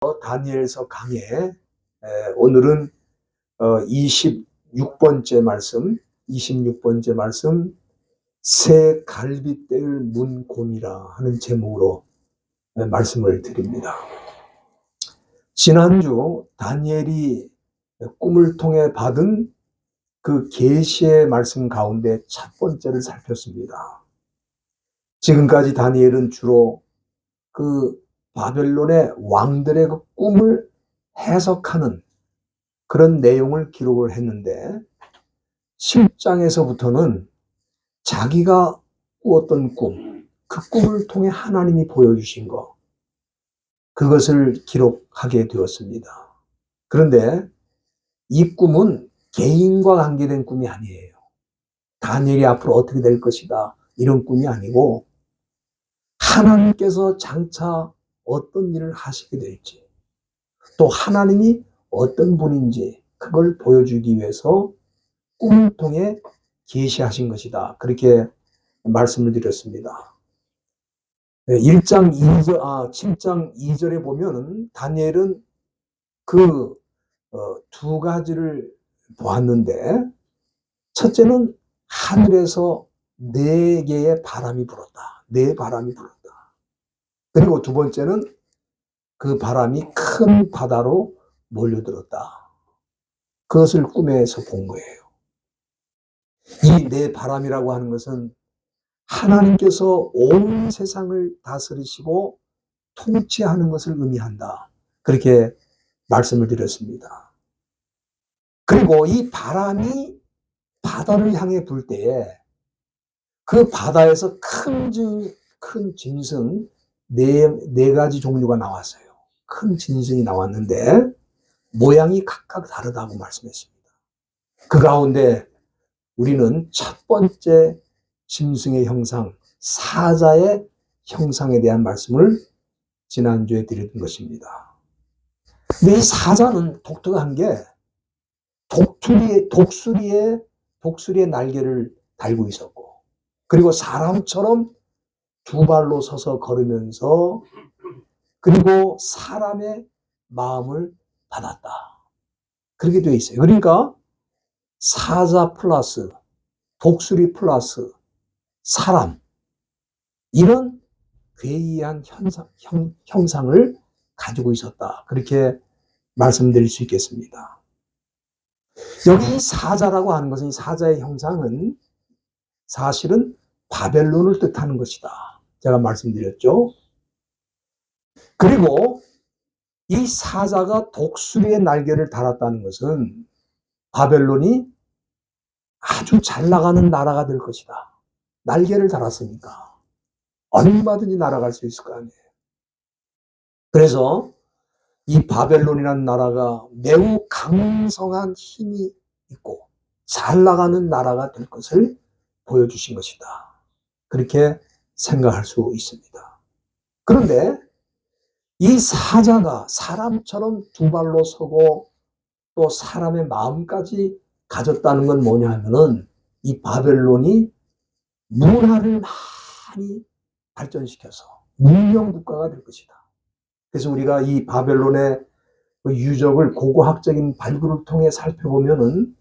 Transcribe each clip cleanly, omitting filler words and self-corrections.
다니엘서 강의 오늘은 26번째 말씀 새 갈빗대를 문 곰이라 하는 제목으로 말씀을 드립니다. 지난주 다니엘이 꿈을 통해 받은 그 계시의 말씀 가운데 첫 번째를 살폈습니다. 지금까지 다니엘은 주로 그 바벨론의 왕들의 그 꿈을 해석하는 그런 내용을 기록을 했는데 7장에서부터는 자기가 꾸었던 꿈, 그 꿈을 통해 하나님이 보여주신 것, 그것을 기록하게 되었습니다. 그런데 이 꿈은 개인과 관계된 꿈이 아니에요. 다니엘이 앞으로 어떻게 될 것이다 이런 꿈이 아니고 하나님께서 장차 어떤 일을 하시게 될지, 또 하나님이 어떤 분인지 그걸 보여주기 위해서 꿈을 통해 계시하신 것이다. 그렇게 말씀을 드렸습니다. 7장 2절에 보면 다니엘은 그 두 가지를 보았는데, 첫째는 하늘에서 4개의 바람이 불었다. 4바람이 불었다. 그리고 두 번째는 그 바람이 큰 바다로 몰려들었다. 그것을 꿈에서 본 거예요. 이 4바람이라고 하는 것은 하나님께서 온 세상을 다스리시고 통치하는 것을 의미한다. 그렇게 말씀을 드렸습니다. 그리고 이 바람이 바다를 향해 불 때에 그 바다에서 큰 짐승 4가지 종류가 나왔어요. 큰 짐승이 나왔는데 모양이 각각 다르다고 말씀했습니다. 그 가운데 우리는 첫 번째 짐승의 형상, 사자의 형상에 대한 말씀을 지난주에 드렸던 것입니다. 근데 이 사자는 독특한 게 독수리의 날개를 달고 있었고, 그리고 사람처럼 2발로 서서 걸으면서, 그리고 사람의 마음을 받았다. 그렇게 되어 있어요. 그러니까 사자 플러스 독수리 플러스 사람, 이런 괴이한 형상을 가지고 있었다. 그렇게 말씀드릴 수 있겠습니다. 여기 사자라고 하는 것은, 이 사자의 형상은 사실은 바벨론을 뜻하는 것이다. 제가 말씀드렸죠. 그리고 이 사자가 독수리의 날개를 달았다는 것은 바벨론이 아주 잘 나가는 나라가 될 것이다. 날개를 달았으니까 얼마든지 날아갈 수 있을 거 아니에요. 그래서 이 바벨론이라는 나라가 매우 강성한 힘이 있고 잘 나가는 나라가 될 것을 보여주신 것이다. 그렇게 생각할 수 있습니다. 그런데 이 사자가 사람처럼 2발로 서고 또 사람의 마음까지 가졌다는 건 뭐냐 하면은, 이 바벨론이 문화를 많이 발전시켜서 문명 국가가 될 것이다. 그래서 우리가 이 바벨론의 그 유적을 고고학적인 발굴을 통해 살펴보면은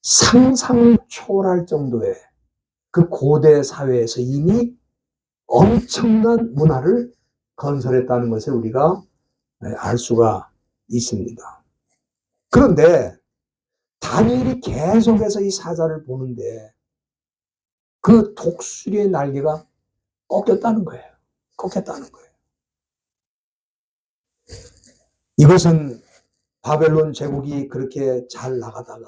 상상을 초월할 정도의 그 고대 사회에서 이미 엄청난 문화를 건설했다는 것을 우리가 알 수가 있습니다. 그런데 다니엘이 계속해서 이 사자를 보는데 그 독수리의 날개가 꺾였다는 거예요. 꺾였다는 거예요. 이것은 바벨론 제국이 그렇게 잘 나가다가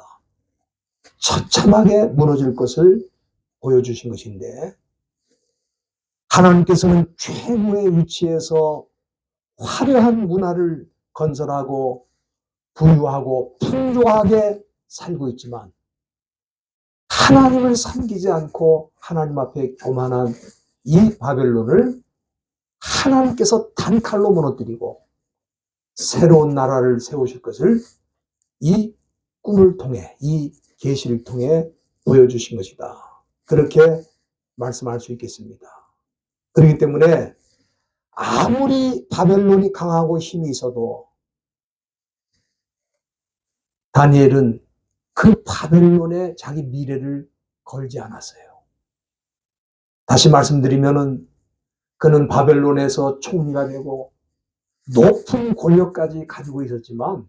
처참하게 무너질 것을 보여주신 것인데, 하나님께서는 최고의 위치에서 화려한 문화를 건설하고 부유하고 풍족하게 살고 있지만, 하나님을 섬기지 않고 하나님 앞에 교만한 이 바벨론을 하나님께서 단칼로 무너뜨리고 새로운 나라를 세우실 것을 이 꿈을 통해, 이 계시를 통해 보여주신 것이다. 그렇게 말씀할 수 있겠습니다. 그렇기 때문에 아무리 바벨론이 강하고 힘이 있어도 다니엘은 그 바벨론에 자기 미래를 걸지 않았어요. 다시 말씀드리면은 그는 바벨론에서 총리가 되고 높은 권력까지 가지고 있었지만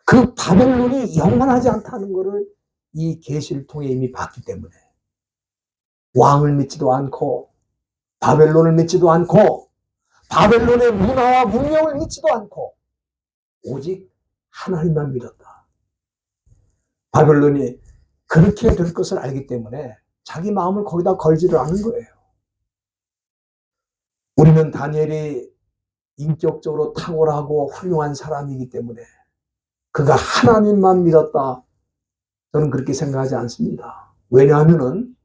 그 바벨론이 영원하지 않다는 것을 이 계시를 통해 이미 봤기 때문에 왕을 믿지도 않고 바벨론을 믿지도 않고 바벨론의 문화와 문명을 믿지도 않고 오직 하나님만 믿었다. 바벨론이 그렇게 될 것을 알기 때문에 자기 마음을 거기다 걸지를 않은 거예요. 우리는 다니엘이 인격적으로 탁월하고 훌륭한 사람이기 때문에 그가 하나님만 믿었다. 저는 그렇게 생각하지 않습니다. 왜냐하면은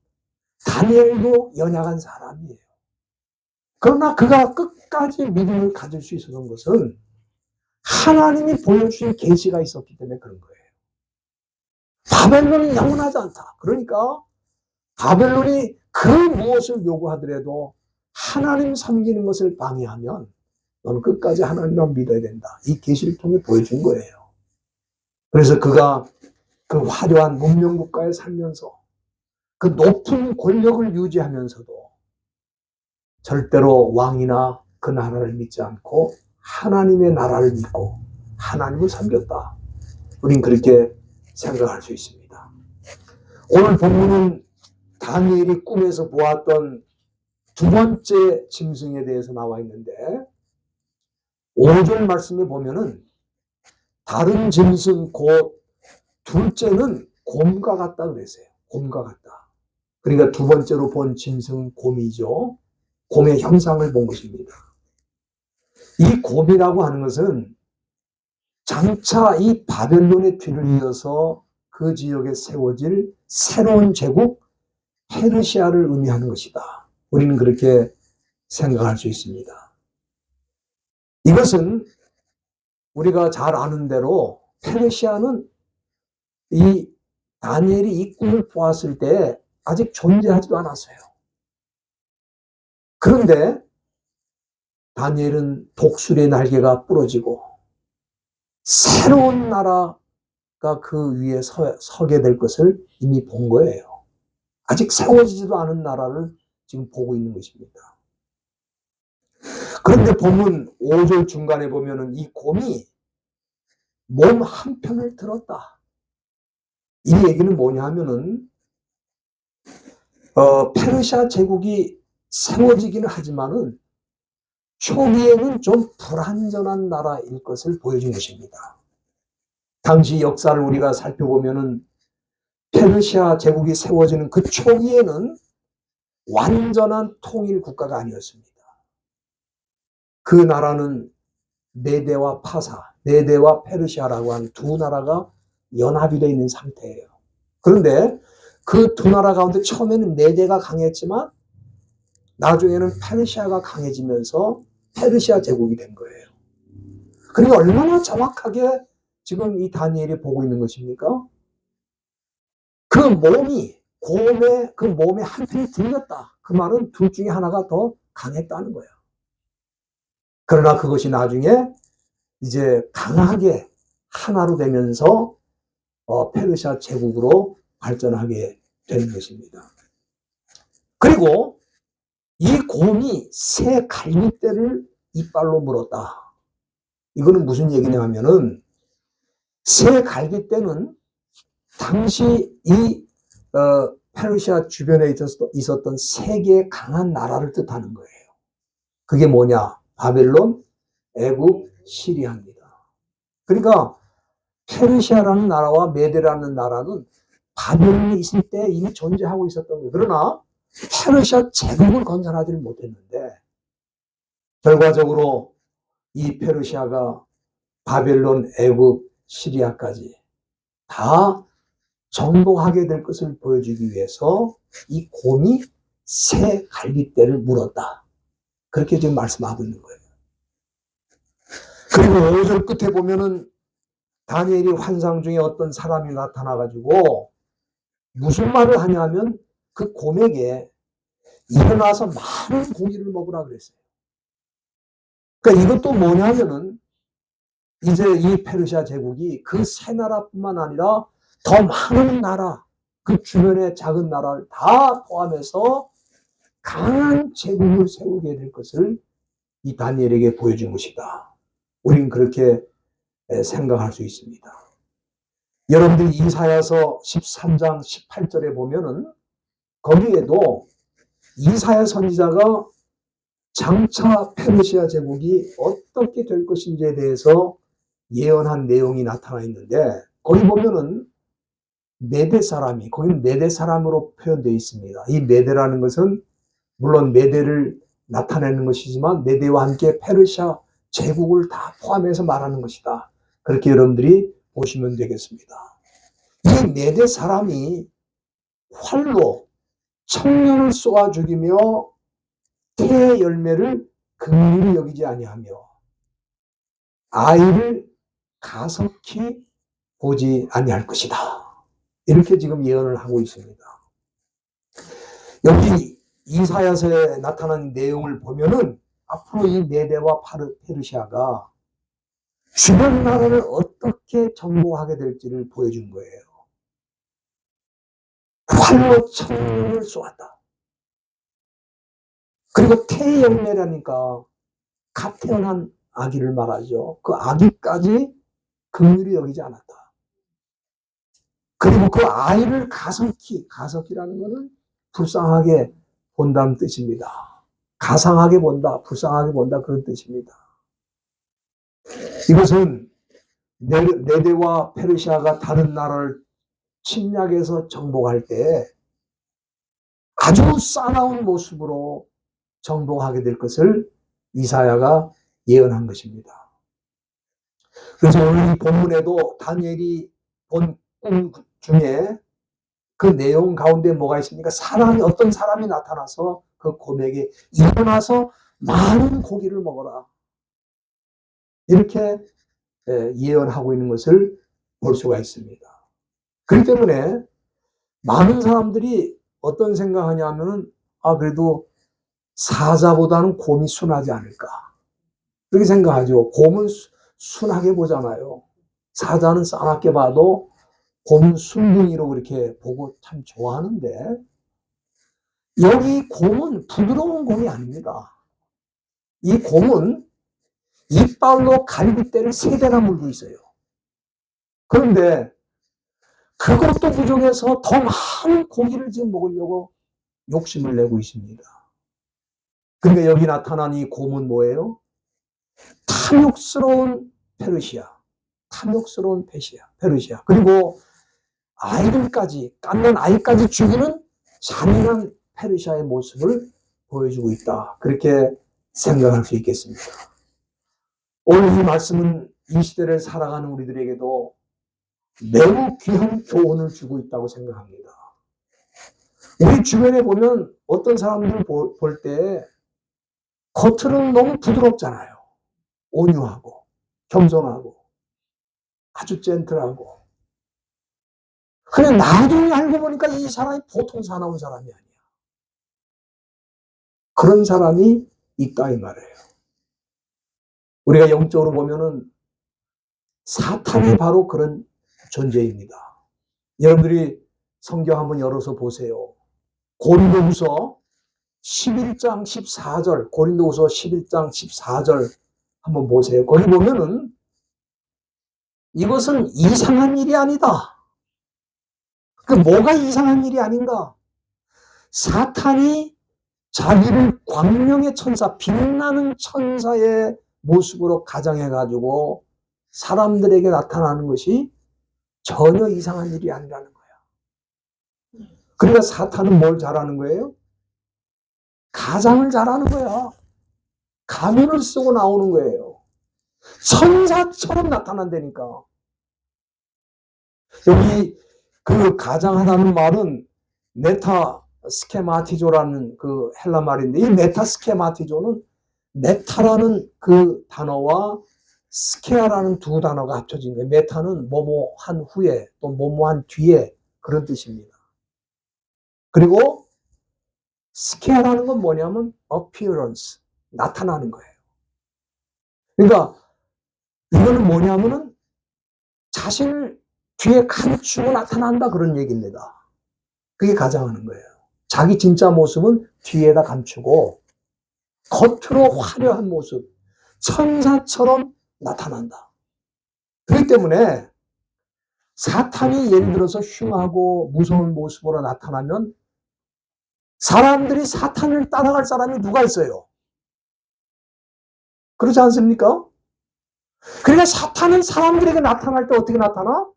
다니엘도 연약한 사람이에요. 그러나 그가 끝까지 믿음을 가질 수 있었던 것은 하나님이 보여주신 계시가 있었기 때문에 그런 거예요. 바벨론이 영원하지 않다. 그러니까 바벨론이 그 무엇을 요구하더라도 하나님 섬기는 것을 방해하면 너는 끝까지 하나님만 믿어야 된다. 이 계시를 통해 보여준 거예요. 그래서 그가 그 화려한 문명국가에 살면서 그 높은 권력을 유지하면서도 절대로 왕이나 그 나라를 믿지 않고 하나님의 나라를 믿고 하나님을 섬겼다. 우린 그렇게 생각할 수 있습니다. 오늘 본문은 다니엘이 꿈에서 보았던 두 번째 짐승에 대해서 나와 있는데 5절 말씀에 보면은 다른 짐승 곧 둘째는 곰과 같다 그랬어요. 곰과 같다. 그러니까 두 번째로 본 짐승은 곰이죠. 곰의 형상을 본 것입니다. 이 곰이라고 하는 것은 장차 이 바벨론의 뒤를 이어서 그 지역에 세워질 새로운 제국 페르시아를 의미하는 것이다. 우리는 그렇게 생각할 수 있습니다. 이것은 우리가 잘 아는 대로 페르시아는 이 다니엘이 이 꿈을 보았을 때 아직 존재하지도 않았어요. 그런데 다니엘은 독수리의 날개가 부러지고 새로운 나라가 그 위에 서게 될 것을 이미 본 거예요. 아직 세워지지도 않은 나라를 지금 보고 있는 것입니다. 그런데 본문 5절 중간에 보면은 이 곰이 몸 한편을 들었다. 이 얘기는 뭐냐 하면은 페르시아 제국이 세워지기는 하지만은 초기에는 좀 불완전한 나라일 것을 보여준 것입니다. 당시 역사를 우리가 살펴보면은 페르시아 제국이 세워지는 그 초기에는 완전한 통일 국가가 아니었습니다. 그 나라는 메대와 파사, 메대와 페르시아라고 하는 두 나라가 연합이 되어 있는 상태예요. 그런데 그 두 나라 가운데 처음에는 메대가 강했지만 나중에는 페르시아가 강해지면서 페르시아 제국이 된 거예요. 그러니까 얼마나 정확하게 지금 이 다니엘이 보고 있는 것입니까? 그 몸이 그 몸에 한편이 들렸다. 그 말은 둘 중에 하나가 더 강했다는 거예요. 그러나 그것이 나중에 이제 강하게 하나로 되면서 페르시아 제국으로 발전하게 되는 것입니다. 그리고 이 곰이 새 갈빗대를 이빨로 물었다. 이거는 무슨 얘기냐 하면은 새 갈빗대는 당시 이 페르시아 주변에 있었던 세 개의 강한 나라를 뜻하는 거예요. 그게 뭐냐? 바벨론, 애굽, 시리아입니다. 그러니까 페르시아라는 나라와 메데라는 나라는 바벨론이 있을 때 이미 존재하고 있었던 거예요. 그러나 페르시아 제국을 건설하지는 못했는데 결과적으로 이 페르시아가 바벨론, 애굽, 시리아까지 다 정복하게 될 것을 보여주기 위해서 이 곰이 새 갈빗대를 물었다. 그렇게 지금 말씀하고 있는 거예요. 그리고 5절 끝에 보면은 다니엘이 환상 중에 어떤 사람이 나타나가지고 무슨 말을 하냐면 그 곰에게 일어나서 많은 고기를 먹으라 그랬어요. 그러니까 이것도 뭐냐면은 이제 이 페르시아 제국이 그 세 나라뿐만 아니라 더 많은 나라, 그 주변의 작은 나라를 다 포함해서 강한 제국을 세우게 될 것을 이 다니엘에게 보여준 것이다. 우리는 그렇게 생각할 수 있습니다. 여러분들이 이사야서 13장 18절에 보면은 거기에도 이사야 선지자가 장차 페르시아 제국이 어떻게 될 것인지에 대해서 예언한 내용이 나타나 있는데 거기 보면은 메대 사람이 거기는 메대 사람으로 표현되어 있습니다. 이 메대라는 것은 물론 메대를 나타내는 것이지만 메대와 함께 페르시아 제국을 다 포함해서 말하는 것이다. 그렇게 여러분들이 보시면 되겠습니다. 이 메대 사람이 활로 청년을 쏘아 죽이며 태의 열매를 긍휼히 여기지 아니하며 아이를 가석히 보지 아니할 것이다. 이렇게 지금 예언을 하고 있습니다. 여기 이사야서에 나타난 내용을 보면은 앞으로 이 메대와 페르시아가 주변 나라를 어떻게 정복하게 될지를 보여준 거예요. 활로 청년을 쏘았다. 그리고 태의 열매라니까 갓 태어난 아기를 말하죠. 그 아기까지 긍휼히 여기지 않았다. 그리고 그 아이를 가석히라는 것은 불쌍하게 본다는 뜻입니다. 가상하게 본다, 불쌍하게 본다 그런 뜻입니다. 이것은 메대와 페르시아가 다른 나라를 침략해서 정복할 때 아주 싸나운 모습으로 정복하게 될 것을 이사야가 예언한 것입니다. 그래서 오늘 이 본문에도 다니엘이 본 꿈 중에 그 내용 가운데 뭐가 있습니까? 어떤 사람이 나타나서 그 곰에게 일어나서 많은 고기를 먹어라. 이렇게 예언하고 있는 것을 볼 수가 있습니다. 그렇기 때문에 많은 사람들이 어떤 생각하냐면은 그래도 사자보다는 곰이 순하지 않을까. 그렇게 생각하죠. 곰은 순하게 보잖아요. 사자는 싸납게 봐도 곰은 순둥이로 그렇게 보고 참 좋아하는데 여기 곰은 부드러운 곰이 아닙니다. 이 곰은 이빨로 갈빗대를 3대나 물고 있어요. 그런데 그것도 부족해서 더 많은 고기를 지금 먹으려고 욕심을 내고 있습니다. 그러니까 여기 나타난 이 곰은 뭐예요? 탐욕스러운 페르시아. 탐욕스러운 페르시아. 그리고 깎는 아이까지 죽이는 잔인한 페르시아의 모습을 보여주고 있다. 그렇게 생각할 수 있겠습니다. 오늘 이 말씀은 이 시대를 살아가는 우리들에게도 매우 귀한 교훈을 주고 있다고 생각합니다. 우리 주변에 보면 어떤 사람들 볼 때 겉으로는 너무 부드럽잖아요. 온유하고 겸손하고 아주 젠틀하고. 그런데 나중에 알고 보니까 이 사람이 보통 사나운 사람이 아니야. 그런 사람이 있다 이 말이에요. 우리가 영적으로 보면은 사탄이 바로 그런 존재입니다. 여러분들이 성경 한번 열어서 보세요. 고린도후서 11장 14절, 고린도후서 11장 14절 한번 보세요. 거기 보면은 이것은 이상한 일이 아니다. 그 뭐가 이상한 일이 아닌가? 사탄이 자기를 광명의 천사, 빛나는 천사의 모습으로 가장해가지고 사람들에게 나타나는 것이 전혀 이상한 일이 아니라는 거야. 그러니까 사탄은 뭘 잘하는 거예요? 가장을 잘하는 거야. 가면을 쓰고 나오는 거예요. 천사처럼 나타난다니까. 여기 그 가장하다는 말은 메타 스케마티조라는 그 헬라 말인데 이 메타 스케마티조는 메타라는 그 단어와 스케아라는 두 단어가 합쳐진 거예요. 메타는 뭐뭐한 후에 또 뭐뭐한 뒤에 그런 뜻입니다. 그리고 스케아라는 건 뭐냐면 appearance, 나타나는 거예요. 그러니까 이거는 뭐냐면은 자신을 뒤에 감추고 나타난다 그런 얘기입니다. 그게 가장하는 거예요. 자기 진짜 모습은 뒤에다 감추고 겉으로 화려한 모습, 천사처럼 나타난다. 그렇기 때문에 사탄이 예를 들어서 흉하고 무서운 모습으로 나타나면 사람들이 사탄을 따라갈 사람이 누가 있어요? 그렇지 않습니까? 그러니까 사탄은 사람들에게 나타날 때 어떻게 나타나?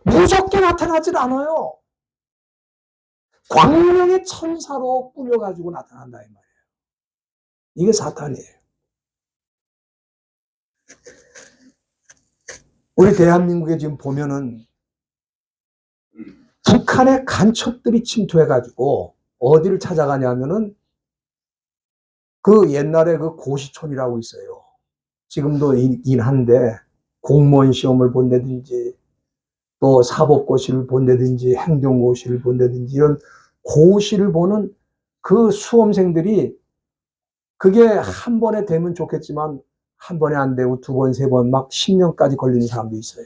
무섭게 나타나질 않아요. 광명의 천사로 꾸며가지고 나타난다 이 말이에요. 이게 사탄이에요. 우리 대한민국에 지금 보면은 북한의 간첩들이 침투해가지고 어디를 찾아가냐면은 그 옛날에 그 고시촌이라고 있어요. 지금도 있긴 한데 공무원 시험을 본다든지 또 사법고시를 본다든지 행정고시를 본다든지 이런 고시를 보는 그 수험생들이 그게 한 번에 되면 좋겠지만 한 번에 안 되고 두 번, 세 번 막 10년까지 걸리는 사람도 있어요.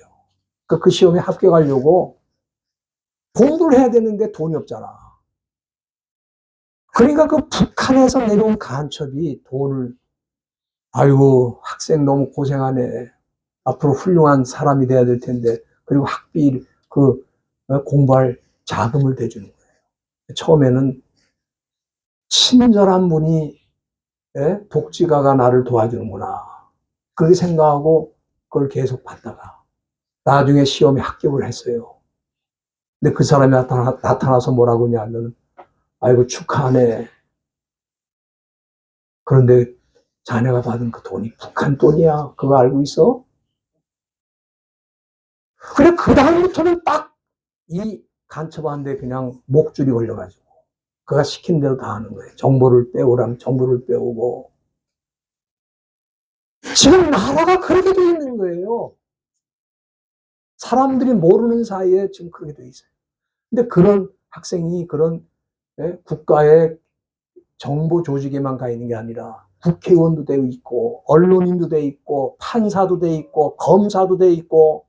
그 시험에 합격하려고 공부를 해야 되는데 돈이 없잖아. 그러니까 그 북한에서 내려온 간첩이 돈을 아이고 학생 너무 고생하네. 앞으로 훌륭한 사람이 돼야 될 텐데 그리고 학비 그 공부할 자금을 대주는 거예요. 처음에는 친절한 분이 독지가가 나를 도와주는구나. 그렇게 생각하고 그걸 계속 받다가 나중에 시험에 합격을 했어요. 근데 그 사람이 나타나서 뭐라고 하냐면 아이고 축하하네. 그런데 자네가 받은 그 돈이 북한 돈이야. 그거 알고 있어? 그래 그 다음부터는 딱 이 간첩한테 그냥 목줄이 걸려가지고 그가 시킨 대로 다 하는 거예요. 정보를 빼오라면 정보를 빼오고 지금 나라가 그렇게 돼 있는 거예요. 사람들이 모르는 사이에 지금 그렇게 돼 있어요. 근데 그런 학생이 그런 국가의 정보 조직에만 가 있는 게 아니라 국회의원도 되어 있고 언론인도 되어 있고 판사도 되어 있고 검사도 되어 있고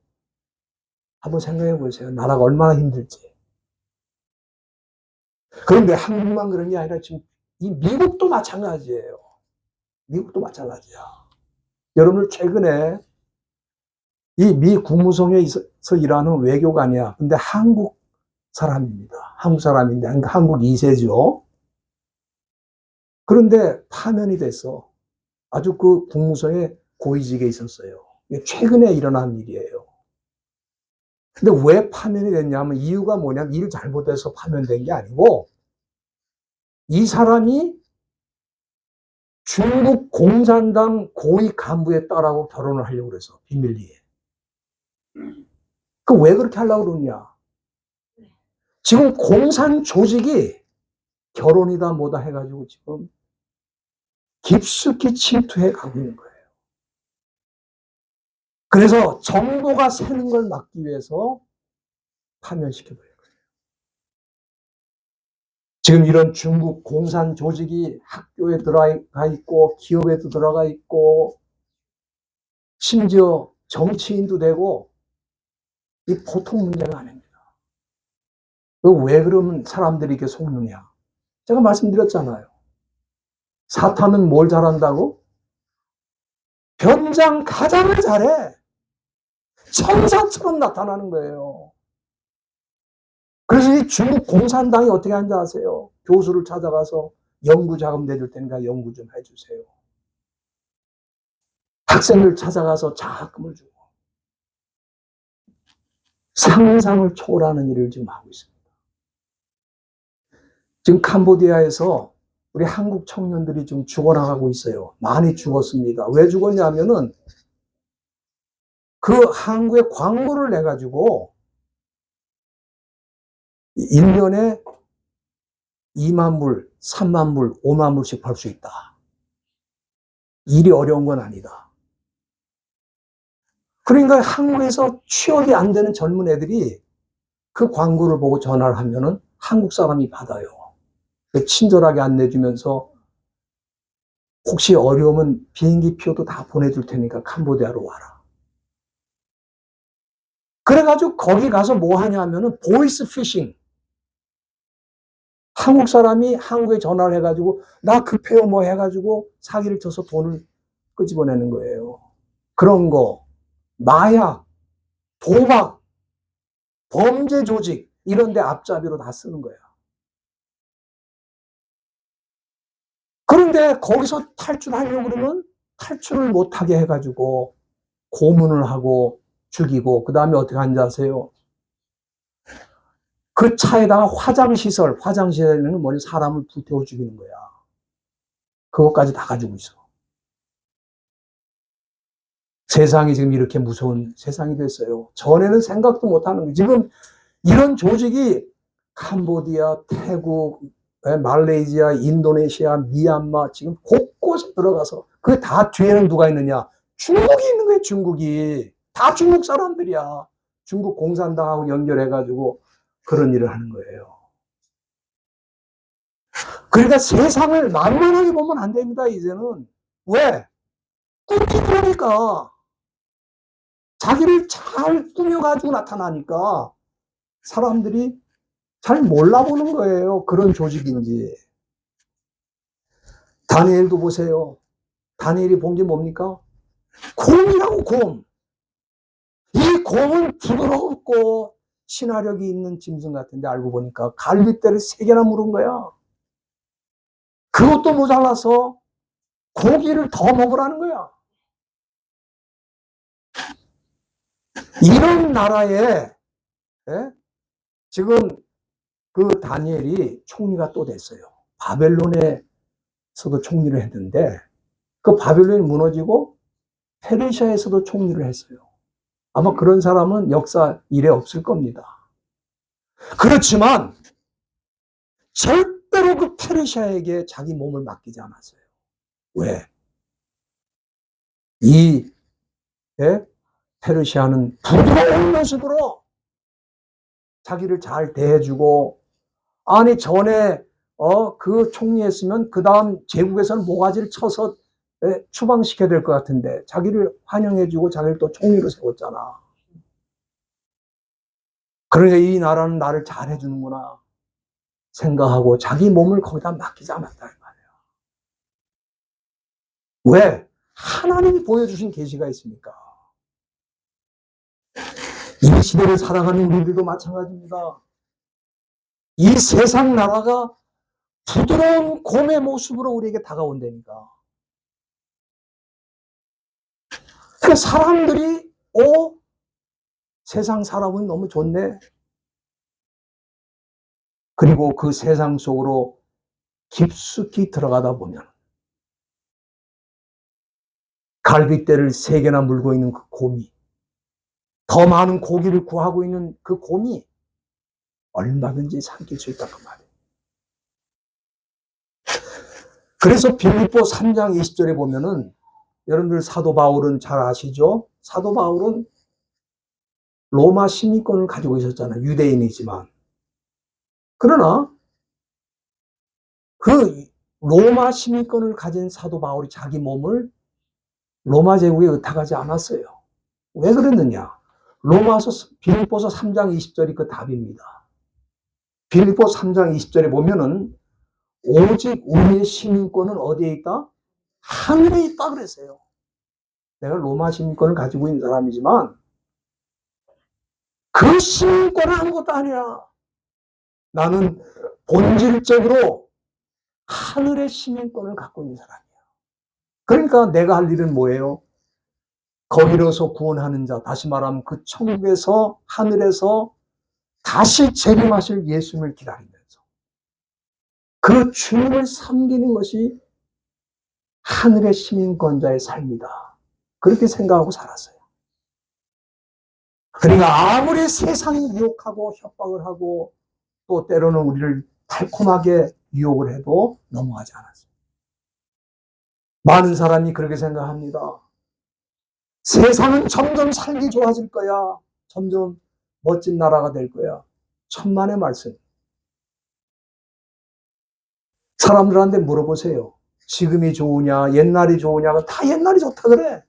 한번 생각해 보세요. 나라가 얼마나 힘들지. 그런데 한국만 그런 게 아니라 지금 이 미국도 마찬가지예요. 미국도 마찬가지야. 여러분 최근에 이 미 국무성에서 일하는 외교관이야. 근데 한국 사람입니다. 한국 사람인데 한국 2세죠. 그런데 파면이 됐어. 아주 그 국무성에 고위직에 있었어요. 이게 최근에 일어난 일이에요. 근데 왜 파면이 됐냐면 이유가 뭐냐면 일 잘못해서 파면된 게 아니고 이 사람이 중국 공산당 고위 간부의 딸하고 결혼을 하려고 그래서 비밀리에. 그 왜 그렇게 하려고 그러냐. 지금 공산 조직이 결혼이다 뭐다 해가지고 지금 깊숙이 침투해 가고 있는 거예요. 그래서 정보가 새는 걸 막기 위해서 파면시켜버려요. 지금 이런 중국 공산 조직이 학교에 들어가 있고 기업에도 들어가 있고 심지어 정치인도 되고 이 보통 문제가 아닙니다. 왜 그러면 사람들이 이렇게 속느냐. 제가 말씀드렸잖아요. 사탄은 뭘 잘한다고? 변장 가장을 잘해. 천사처럼 나타나는 거예요. 그래서 이 중국 공산당이 어떻게 하는지 아세요? 교수를 찾아가서 연구 자금 내줄 테니까 연구 좀 해주세요. 학생을 찾아가서 장학금을 주고 상상을 초월하는 일을 지금 하고 있습니다. 지금 캄보디아에서 우리 한국 청년들이 지금 죽어나가고 있어요. 많이 죽었습니다. 왜 죽었냐면은 그 한국에 광고를 내가지고 1년에 2만 불, 3만 불, 5만 불씩 벌 수 있다. 일이 어려운 건 아니다. 그러니까 한국에서 취업이 안 되는 젊은 애들이 그 광고를 보고 전화를 하면은 한국 사람이 받아요. 친절하게 안내주면서 혹시 어려우면 비행기 표도 다 보내줄 테니까 캄보디아로 와라. 그래가지고 거기 가서 뭐 하냐면은 보이스 피싱. 한국 사람이 한국에 전화를 해가지고 나 급해요 뭐 해가지고 사기를 쳐서 돈을 끄집어내는 거예요. 그런 거, 마약, 도박, 범죄 조직 이런 데 앞잡이로 다 쓰는 거야. 그런데 거기서 탈출하려고 그러면 탈출을 못하게 해가지고 고문을 하고 죽이고 그 다음에 어떻게 하는지 아세요? 그 차에다가 화장실에는 뭐냐 사람을 불태워 죽이는 거야. 그것까지 다 가지고 있어. 세상이 지금 이렇게 무서운 세상이 됐어요. 전에는 생각도 못하는 거예요. 지금 이런 조직이 캄보디아, 태국, 말레이시아, 인도네시아, 미얀마 지금 곳곳에 들어가서 그 다 뒤에는 누가 있느냐? 중국이 있는 거예요. 중국이. 다 중국 사람들이야. 중국 공산당하고 연결해가지고 그런 일을 하는 거예요. 그러니까 세상을 만만하게 보면 안 됩니다. 이제는. 왜? 꿈꾸니까. 자기를 잘 꾸며가지고 나타나니까 사람들이 잘 몰라보는 거예요. 그런 조직인지. 다니엘도 보세요. 다니엘이 본 게 뭡니까? 곰이라고 곰. 이 곰은 부드럽고 친화력이 있는 짐승 같은데 알고 보니까 갈빗대를 3개나 물은 거야. 그것도 모자라서 고기를 더 먹으라는 거야. 이런 나라에 지금 그 다니엘이 총리가 또 됐어요. 바벨론에서도 총리를 했는데 그 바벨론이 무너지고 페르시아에서도 총리를 했어요. 아마 그런 사람은 역사 일에 없을 겁니다. 그렇지만 절대로 그 페르시아에게 자기 몸을 맡기지 않았어요. 왜? 이 페르시아는 부드러운 모습으로 자기를 잘 대해주고 아니 전에 그 총리했으면 그 다음 제국에서는 모가지를 쳐서 추방시켜야 될 것 같은데 자기를 환영해주고 자기를 또 총리로 세웠잖아. 그러니까 이 나라는 나를 잘해주는구나 생각하고 자기 몸을 거기다 맡기지 않았다 이 말이에요. 왜? 하나님이 보여주신 계시가 있으니까. 이 시대를 살아가는 우리들도 마찬가지입니다. 이 세상 나라가 부드러운 곰의 모습으로 우리에게 다가온다니까. 그 사람들이 세상 사람은 너무 좋네. 그리고 그 세상 속으로 깊숙이 들어가다 보면 갈빗대를 3개나 물고 있는 그 곰이 더 많은 고기를 구하고 있는 그 곰이 얼마든지 삼킬 수 있다 그 말이에요. 그래서 빌립보 3장 20절에 보면은 여러분들 사도 바울은 잘 아시죠? 사도 바울은 로마 시민권을 가지고 있었잖아요. 유대인이지만. 그러나 그 로마 시민권을 가진 사도 바울이 자기 몸을 로마 제국에 의탁하지 않았어요. 왜 그랬느냐? 빌립보서 3장 20절이 그 답입니다. 빌립보 3장 20절에 보면은 오직 우리의 시민권은 어디에 있다? 하늘에 있다 그랬어요. 내가 로마 시민권을 가지고 있는 사람이지만 그 시민권은 아무것도 아니야. 나는 본질적으로 하늘의 시민권을 갖고 있는 사람이야. 그러니까 내가 할 일은 뭐예요? 거기로서 구원하는 자, 다시 말하면 그 천국에서 하늘에서 다시 재림하실 예수님을 기다리면서 그 주님을 섬기는 것이 하늘의 시민권자의 삶이다. 그렇게 생각하고 살았어요. 그러니까 아무리 세상이 유혹하고 협박을 하고 또 때로는 우리를 달콤하게 유혹을 해도 넘어가지 않았어요. 많은 사람이 그렇게 생각합니다. 세상은 점점 살기 좋아질 거야. 점점 멋진 나라가 될 거야. 천만의 말씀. 사람들한테 물어보세요. 지금이 좋으냐, 옛날이 좋으냐가 다 옛날이 좋다 그래.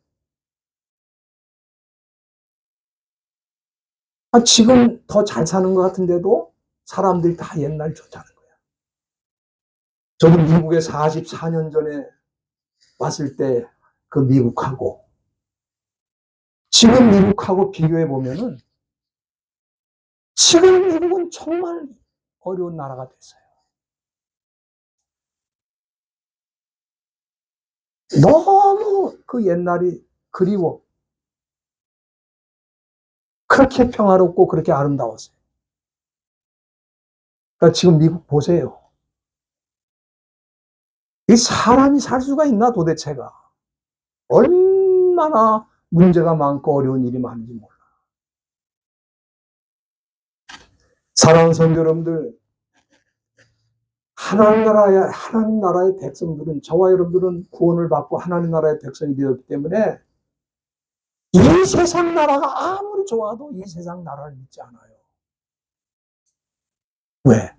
지금 더 잘 사는 것 같은데도 사람들이 다 옛날이 좋다는 거야. 저도 미국에 44년 전에 왔을 때 그 미국하고 지금 미국하고 비교해 보면은 지금 미국은 정말 어려운 나라가 됐어요. 너무 그 옛날이 그리워. 그렇게 평화롭고 그렇게 아름다웠어요. 그러니까 지금 미국 보세요. 이 사람이 살 수가 있나 도대체가. 얼마나 문제가 많고 어려운 일이 많은지 몰라. 사랑하는 성도 여러분들, 하나님 나라의 백성들은, 저와 여러분들은 구원을 받고 하나님 나라의 백성이 되었기 때문에 이 세상 나라가 아무리 좋아도 이 세상 나라를 믿지 않아요. 왜?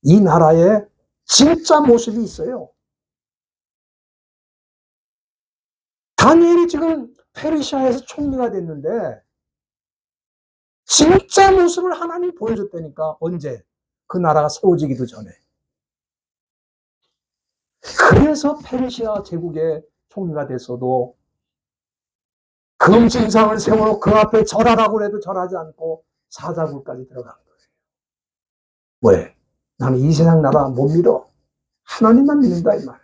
이 나라에 진짜 모습이 있어요. 다니엘이 지금 페르시아에서 총리가 됐는데 진짜 모습을 하나님이 보여줬다니까. 언제? 그 나라가 세워지기도 전에. 그래서 페르시아 제국의 총리가 됐어도 금신상을 세워놓고 그 앞에 절하라고 해도 절하지 않고 사자굴까지 들어간 거예요. 왜? 나는 이 세상 나라 못 믿어. 하나님만 믿는다 이 말이에요.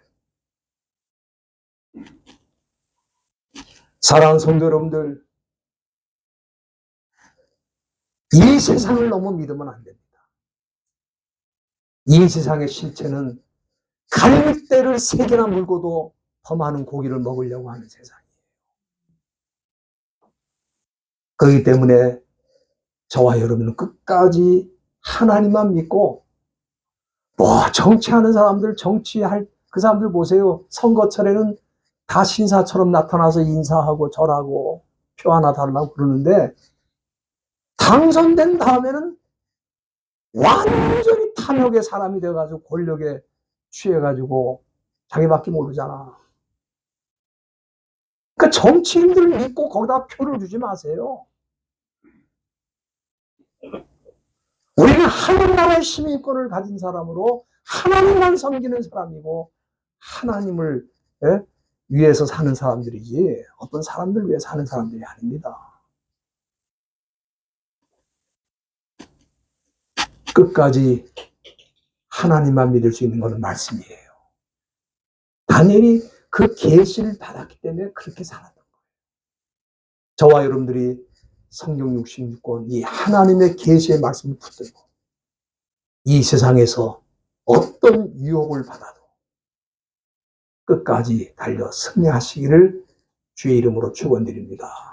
사랑하는 성도 여러분들, 이 세상을 너무 믿으면 안 됩니다. 이 세상의 실체는 갈대를 3개나 물고도 더 많은 고기를 먹으려고 하는 세상이에요. 그렇기 때문에 저와 여러분은 끝까지 하나님만 믿고, 정치하는 사람들, 정치할 그 사람들 보세요. 선거철에는 다 신사처럼 나타나서 인사하고 절하고 표 하나 달라고 그러는데 당선된 다음에는 완전히 탐욕의 사람이 돼가지고 권력에 취해가지고 자기밖에 모르잖아. 그러니까 정치인들 믿고 거기다 표를 주지 마세요. 우리는 하늘나라의 시민권을 가진 사람으로 하나님만 섬기는 사람이고 하나님을 위해서 사는 사람들이지 어떤 사람들 위해 사는 사람들이 아닙니다. 끝까지 하나님만 믿을 수 있는 것은 말씀이에요. 다니엘이 그 계시를 받았기 때문에 그렇게 살았던 거예요. 저와 여러분들이 성경 66권 이 하나님의 계시의 말씀을 붙들고 이 세상에서 어떤 유혹을 받아도 끝까지 달려 승리하시기를 주의 이름으로 축원드립니다.